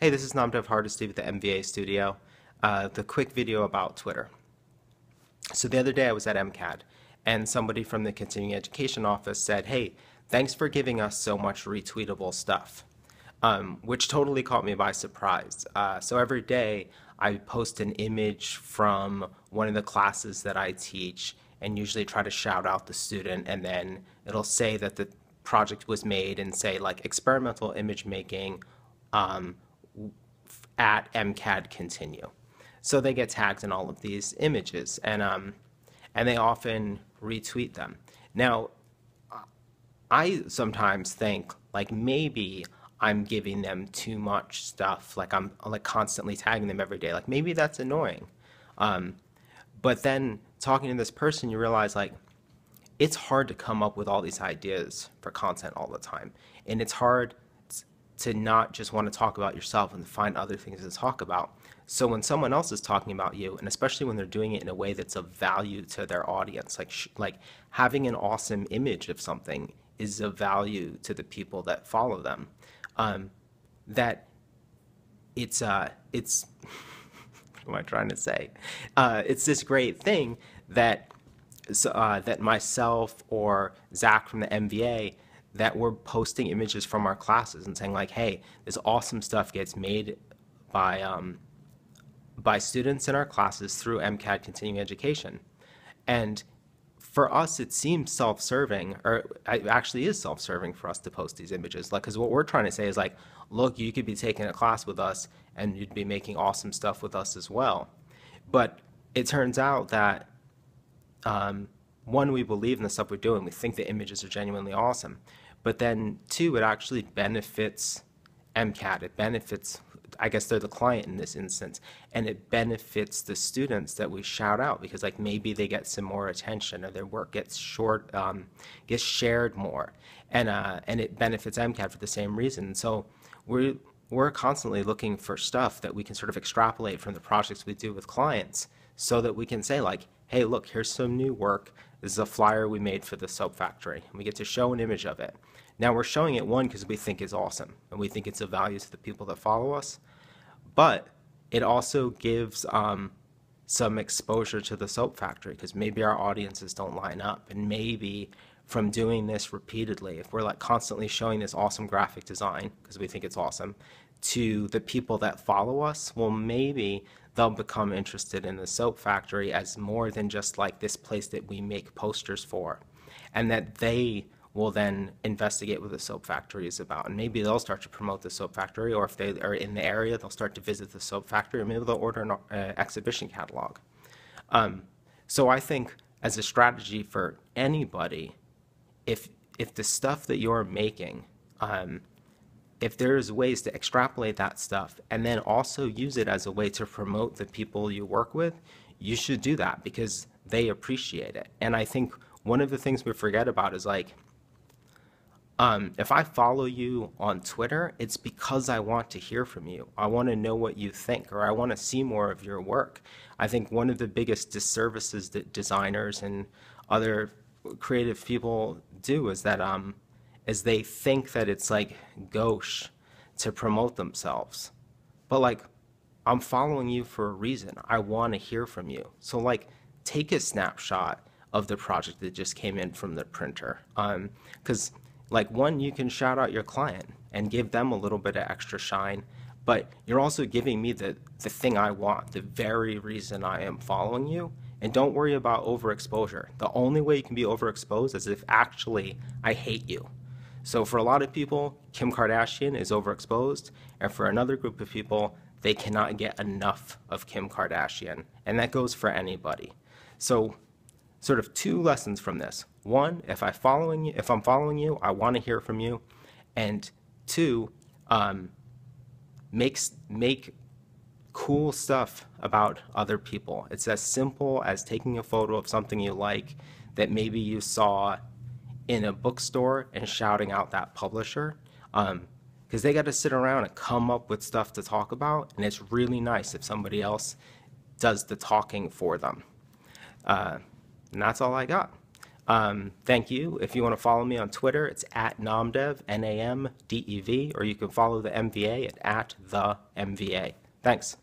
Hey, this is Namdev Hardesty with the MVA studio. The quick video about Twitter. So the other day I was at MCAD, and somebody from the continuing education office said, hey, thanks for giving us so much retweetable stuff, which totally caught me by surprise. So every day I post an image from one of the classes that I teach and usually try to shout out the student, and then it'll say that the project was made and say like experimental image making at MCAD continue. So they get tagged in all of these images, and they often retweet them. Now, I sometimes think like maybe I'm giving them too much stuff, like I'm like constantly tagging them every day. Like maybe that's annoying. But then talking to this person, you realize like it's hard to come up with all these ideas for content all the time, and it's hard to not just want to talk about yourself and find other things to talk about. So when someone else is talking about you, and especially when they're doing it in a way that's of value to their audience, like having an awesome image of something is of value to the people that follow them. That it's what am I trying to say? It's this great thing that that myself or Zach from the MVA, that we're posting images from our classes and saying like, hey, this awesome stuff gets made by students in our classes through MCAD continuing education. And for us, it seems self-serving, or it actually is self-serving for us to post these images. Like, because what we're trying to say is like, look, you could be taking a class with us and you'd be making awesome stuff with us as well. But it turns out that one, we believe in the stuff we're doing. We think the images are genuinely awesome. But then two, it actually benefits MCAD. It benefits, I guess they're the client in this instance, and it benefits the students that we shout out because like maybe they get some more attention or their work gets gets shared more, and it benefits MCAD for the same reason. So we're constantly looking for stuff that we can sort of extrapolate from the projects we do with clients so that we can say like, hey, look, here's some new work. This is a flyer we made for the soap factory, and we get to show an image of it. Now we're showing it, one, because we think it's awesome, and we think it's of value to the people that follow us, but it also gives some exposure to the soap factory, because maybe our audiences don't line up, and maybe from doing this repeatedly, if we're like constantly showing this awesome graphic design, because we think it's awesome, to the people that follow us, well, maybe they'll become interested in the soap factory as more than just like this place that we make posters for, and that they will then investigate what the soap factory is about. And maybe they'll start to promote the soap factory, or if they are in the area, they'll start to visit the soap factory, or maybe they'll order an exhibition catalog. So I think as a strategy for anybody, if the stuff that you're making, if there's ways to extrapolate that stuff and then also use it as a way to promote the people you work with, you should do that because they appreciate it. And I think one of the things we forget about is like, if I follow you on Twitter, it's because I want to hear from you. I want to know what you think, or I want to see more of your work. I think one of the biggest disservices that designers and other creative people do is that is they think that it's like gauche to promote themselves. But like, I'm following you for a reason. I want to hear from you. So like, take a snapshot of the project that just came in from the printer. Because like, one, you can shout out your client and give them a little bit of extra shine, but you're also giving me the thing I want, the very reason I am following you. And don't worry about overexposure. The only way you can be overexposed is if actually I hate you. So for a lot of people, Kim Kardashian is overexposed, and for another group of people, they cannot get enough of Kim Kardashian, and that goes for anybody. So sort of two lessons from this. One, if I'm following you, I want to hear from you. And two, make cool stuff about other people. It's as simple as taking a photo of something you like that maybe you saw in a bookstore and shouting out that publisher. Because they got to sit around and come up with stuff to talk about, and it's really nice if somebody else does the talking for them. And that's all I got. Thank you. If you want to follow me on Twitter, it's at Namdev, Namdev, or you can follow the MVA at the MVA. Thanks.